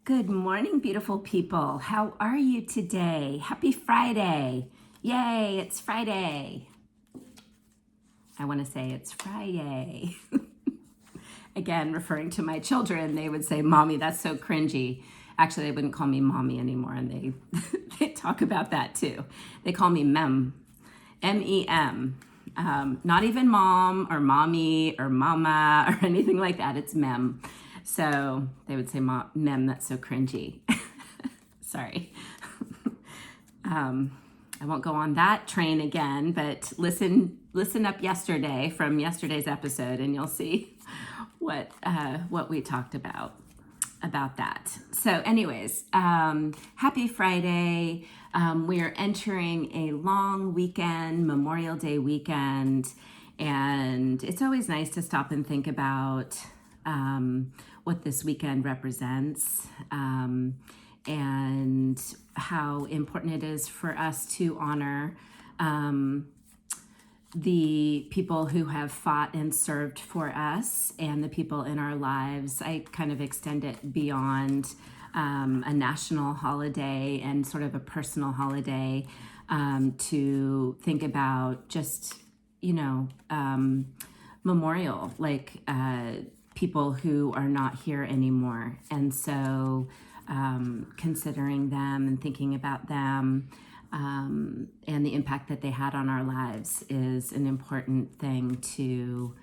Good morning, beautiful people. How are you today? Happy Friday. Yay, it's Friday. I want to say it's Friday. Again, referring to my children, they would say, Mommy, that's so cringy. Actually, they wouldn't call me Mommy anymore, and they, they talk about that too. They call me Mem, M-E-M. Not even Mom or Mommy or Mama or anything like that. It's Mem. So they would say, Mem, that's so cringy. Sorry. I won't go on that train again, but listen up yesterday from yesterday's episode, and you'll see what we talked about that. So anyways, happy Friday. We are entering a long weekend, Memorial Day weekend, and it's always nice to stop and think about what this weekend represents, and how important it is for us to honor the people who have fought and served for us and the people in our lives. I kind of extend it beyond a national holiday and sort of a personal holiday, to think about just, memorial, like people who are not here anymore. And so considering them and thinking about them, and the impact that they had on our lives is an important thing to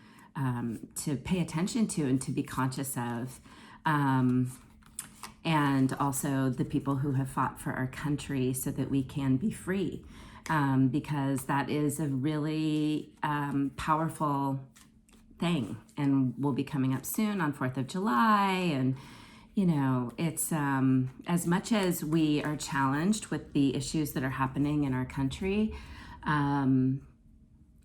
pay attention to and to be conscious of. And also the people who have fought for our country so that we can be free, because that is a really powerful thing, and will be coming up soon on 4th of July. And it's as much as we are challenged with the issues that are happening in our country,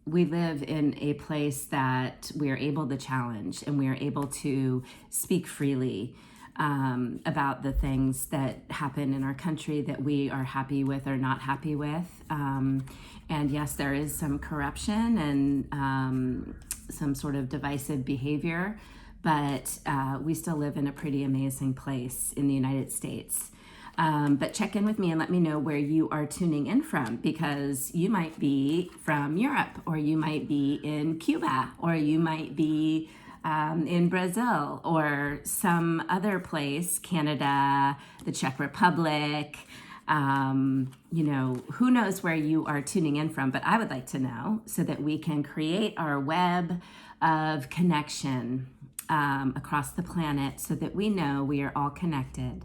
we live in a place that we are able to challenge, and we are able to speak freely about the things that happen in our country that we are happy with or not happy with. And yes, there is some corruption and some sort of divisive behavior, but we still live in a pretty amazing place in the United States. But check in with me and let me know where you are tuning in from, because you might be from Europe, or you might be in Cuba, or you might be in Brazil, or some other place, Canada, the Czech Republic. Who knows where you are tuning in from, but I would like to know so that we can create our web of connection across the planet, so that we know we are all connected,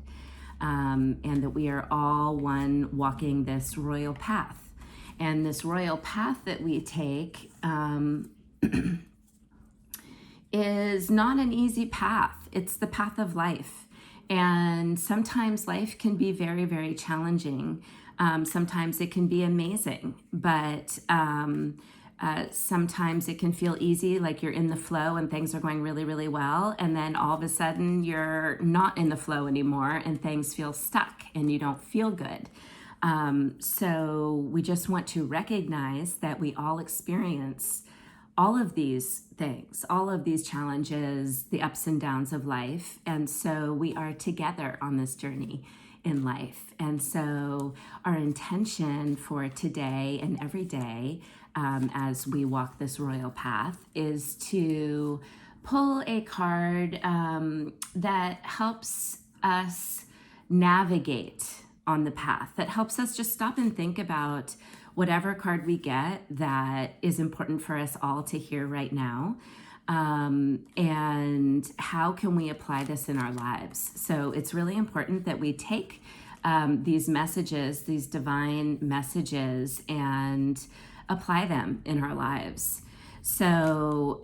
and that we are all one, walking this royal path. And this royal path that we take is not an easy path. It's the path of life. And sometimes life can be very, very challenging. Sometimes it can be amazing, but sometimes it can feel easy, like you're in the flow and things are going really, really well. And then all of a sudden you're not in the flow anymore and things feel stuck and you don't feel good. So we just want to recognize that we all experience all of these things, all of these challenges, the ups and downs of life. And so we are together on this journey in life. And so our intention for today and every day, as we walk this royal path, is to pull a card that helps us navigate on the path, that helps us just stop and think about whatever card we get that is important for us all to hear right now. And how can we apply this in our lives? So it's really important that we take these messages, these divine messages, and apply them in our lives. So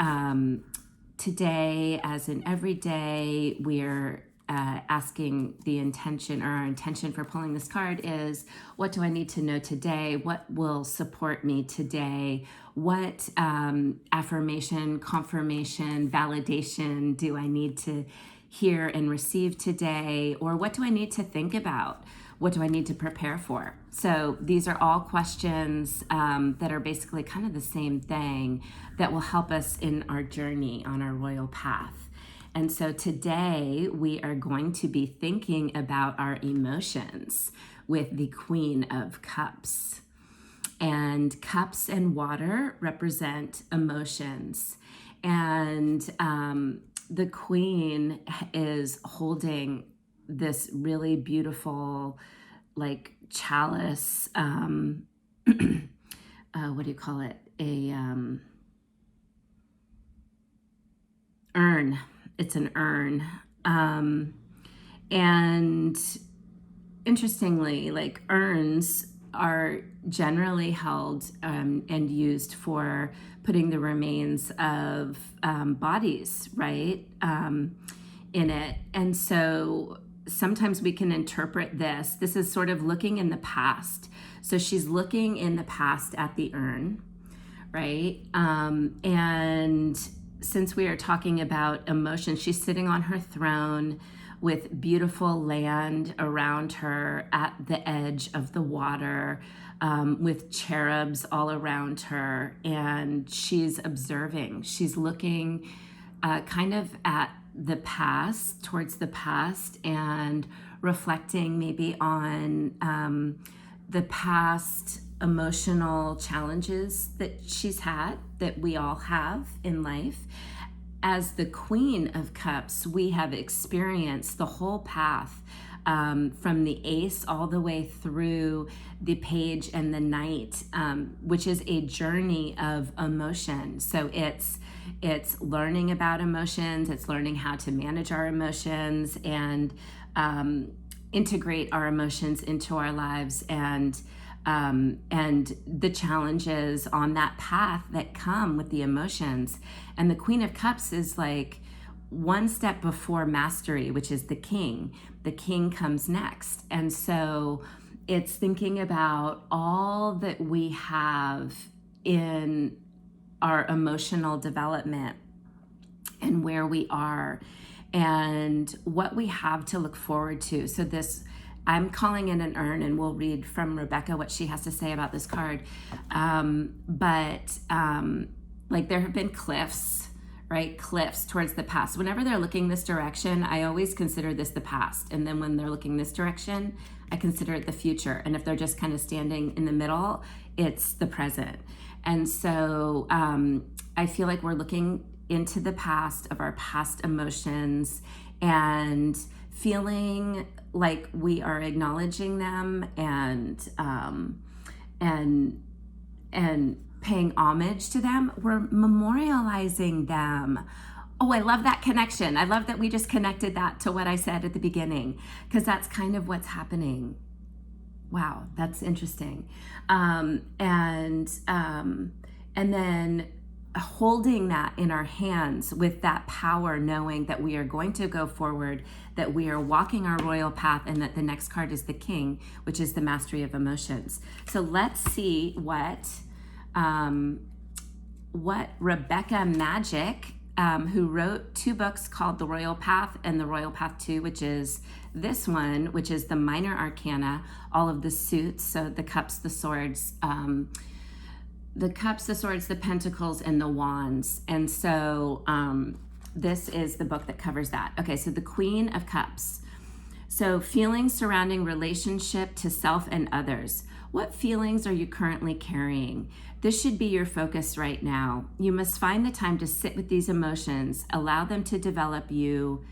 today, as in every day, we're asking the intention, or our intention for pulling this card is, what do I need to know today? What will support me today? What affirmation, confirmation, validation do I need to hear and receive today? Or what do I need to think about? What do I need to prepare for? So these are all questions that are basically kind of the same thing, that will help us in our journey on our royal path. And so today we are going to be thinking about our emotions with the Queen of Cups. And cups and water represent emotions. And the Queen is holding this really beautiful, like, chalice. What do you call it? Urn. It's an urn. And interestingly, like, urns are generally held and used for putting the remains of bodies, right, in it. And so sometimes we can interpret this. This is sort of looking in the past. So she's looking in the past at the urn, right? And since we are talking about emotion, she's sitting on her throne with beautiful land around her at the edge of the water, with cherubs all around her. And she's observing. She's looking kind of at the past, towards the past, and reflecting maybe on the past emotional challenges that she's had, that we all have in life. As the Queen of Cups, we have experienced the whole path, from the Ace all the way through the Page and the Knight, which is a journey of emotion. So it's learning about emotions, it's learning how to manage our emotions and integrate our emotions into our lives, and the challenges on that path that come with the emotions. And the Queen of Cups is like one step before mastery, which is the King. The King comes next. And so it's thinking about all that we have in our emotional development and where we are and what we have to look forward to. So this, I'm calling it an urn, and we'll read from Rebecca what she has to say about this card. Like, there have been cliffs, right? Cliffs towards the past. Whenever they're looking this direction, I always consider this the past. And then when they're looking this direction, I consider it the future. And if they're just kind of standing in the middle, it's the present. And so I feel like we're looking into the past of our past emotions and feeling like we are acknowledging them and paying homage to them. We're memorializing them. Oh, I love that connection. I love that we just connected that to what I said at the beginning, because that's kind of what's happening. Wow, that's interesting. And then holding that in our hands with that power, knowing that we are going to go forward, that we are walking our royal path, and that the next card is the King, which is the mastery of emotions. So let's see what Rebecca Magic, who wrote 2 books called The Royal Path and The Royal Path 2, which is this one, which is the minor arcana, all of the suits, so the cups, the swords, the pentacles, and the wands. And so this is the book that covers that. Okay, so the Queen of Cups. So feelings surrounding relationship to self and others. What feelings are you currently carrying? This should be your focus right now. You must find the time to sit with these emotions, allow them to envelop you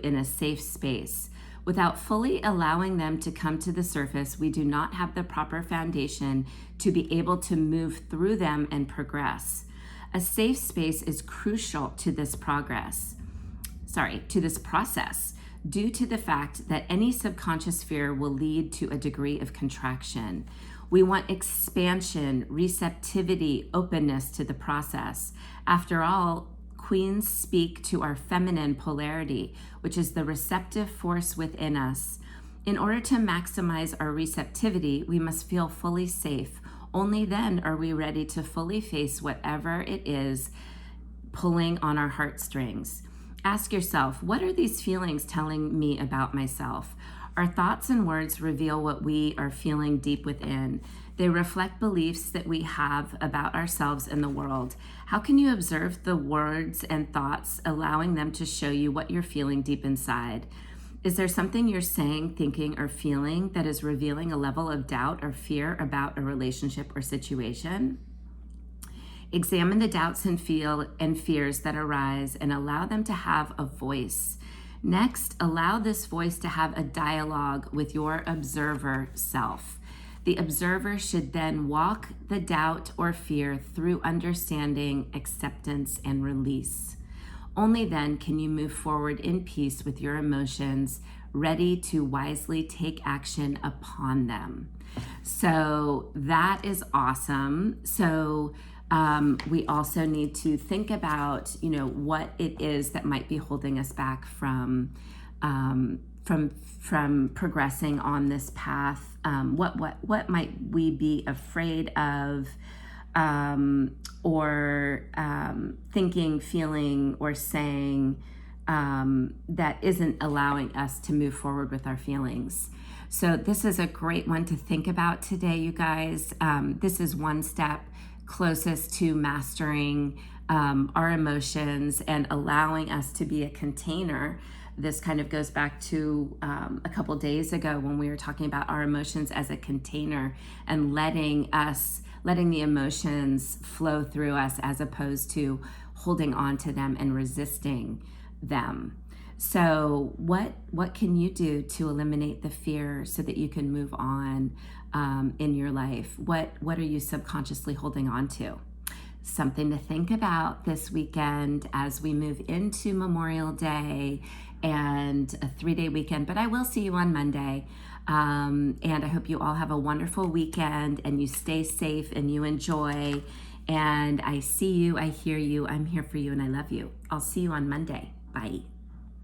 in a safe space. Without fully allowing them to come to the surface, we do not have the proper foundation to be able to move through them and progress. A safe space is crucial to this process, due to the fact that any subconscious fear will lead to a degree of contraction. We want expansion, receptivity, openness to the process. After all, queens speak to our feminine polarity, which is the receptive force within us. In order to maximize our receptivity, we must feel fully safe. Only then are we ready to fully face whatever it is pulling on our heartstrings. Ask yourself, what are these feelings telling me about myself? Our thoughts and words reveal what we are feeling deep within. They reflect beliefs that we have about ourselves and the world. How can you observe the words and thoughts, allowing them to show you what you're feeling deep inside? Is there something you're saying, thinking, or feeling that is revealing a level of doubt or fear about a relationship or situation? Examine the doubts and fears that arise and allow them to have a voice. Next, allow this voice to have a dialogue with your observer self. The observer should then walk the doubt or fear through understanding, acceptance, and release. Only then can you move forward in peace with your emotions, ready to wisely take action upon them. So that is awesome. So we also need to think about, what it is that might be holding us back from progressing on this path. What might we be afraid of, or thinking, feeling, or saying that isn't allowing us to move forward with our feelings. So this is a great one to think about today, you guys. This is one step closest to mastering our emotions and allowing us to be a container. This kind of goes back to a couple days ago when we were talking about our emotions as a container and letting the emotions flow through us as opposed to holding on to them and resisting them. So what can you do to eliminate the fear so that you can move on in your life? What are you subconsciously holding on to? Something to think about this weekend as we move into Memorial Day and a 3-day weekend. But I will see you on Monday. And I hope you all have a wonderful weekend and you stay safe and you enjoy. And I see you, I hear you, I'm here for you, and I love you. I'll see you on Monday. Bye.